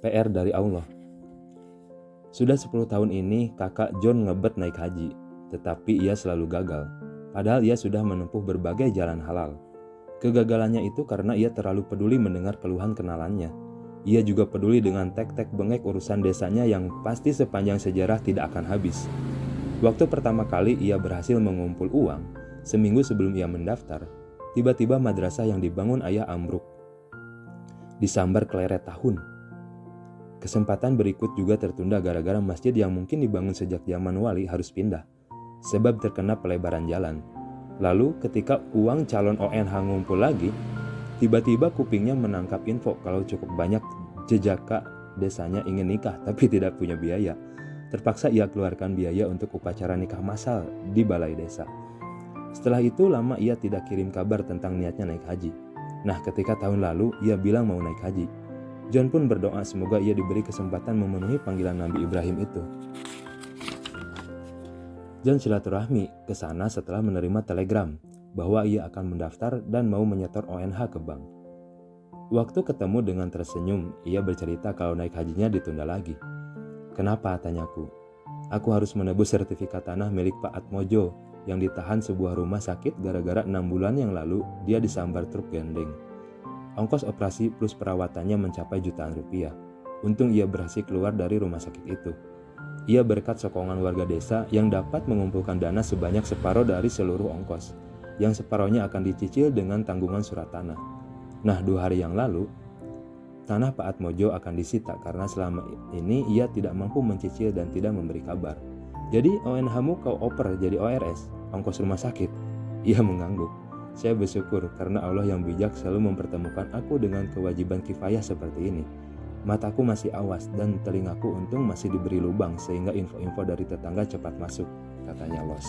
PR dari Allah. Sudah 10 tahun ini kakak John ngebet naik haji, tetapi ia selalu gagal. Padahal ia sudah menempuh berbagai jalan halal. Kegagalannya itu karena ia terlalu peduli mendengar keluhan kenalannya. Ia juga peduli dengan tek-tek bengek urusan desanya yang pasti sepanjang sejarah tidak akan habis. Waktu pertama kali ia berhasil mengumpul uang, seminggu sebelum ia mendaftar, tiba-tiba madrasah yang dibangun ayah ambruk. Disambar keleret tahun. Kesempatan berikut juga tertunda gara-gara masjid yang mungkin dibangun sejak zaman wali harus pindah, sebab terkena pelebaran jalan. Lalu ketika uang calon ONH ngumpul lagi, tiba-tiba kupingnya menangkap info kalau cukup banyak jejaka desanya ingin nikah tapi tidak punya biaya. Terpaksa ia keluarkan biaya untuk upacara nikah massal di balai desa. Setelah itu lama ia tidak kirim kabar tentang niatnya naik haji. Nah, ketika tahun lalu ia bilang mau naik haji. John pun berdoa semoga ia diberi kesempatan memenuhi panggilan Nabi Ibrahim itu. John silaturahmi ke sana setelah menerima telegram bahwa ia akan mendaftar dan mau menyetor ONH ke bank. Waktu ketemu dengan tersenyum, ia bercerita kalau naik hajinya ditunda lagi. Kenapa, tanyaku. Aku harus menebus sertifikat tanah milik Pak Atmojo yang ditahan sebuah rumah sakit gara-gara 6 bulan yang lalu dia disambar truk gendeng. Ongkos operasi plus perawatannya mencapai jutaan rupiah. Untung ia berhasil keluar dari rumah sakit itu. Ia berkat sokongan warga desa yang dapat mengumpulkan dana sebanyak separuh dari seluruh ongkos, yang separohnya akan dicicil dengan tanggungan surat tanah. Nah, 2 hari yang lalu, tanah Pak Atmojo akan disita karena selama ini ia tidak mampu mencicil dan tidak memberi kabar. Jadi ONH-mu kau oper jadi ORS, ongkos rumah sakit? Ia mengangguk. Saya bersyukur karena Allah yang bijak selalu mempertemukan aku dengan kewajiban kifayah seperti ini. Mataku masih awas dan telingaku untung masih diberi lubang sehingga info-info dari tetangga cepat masuk, katanya Los.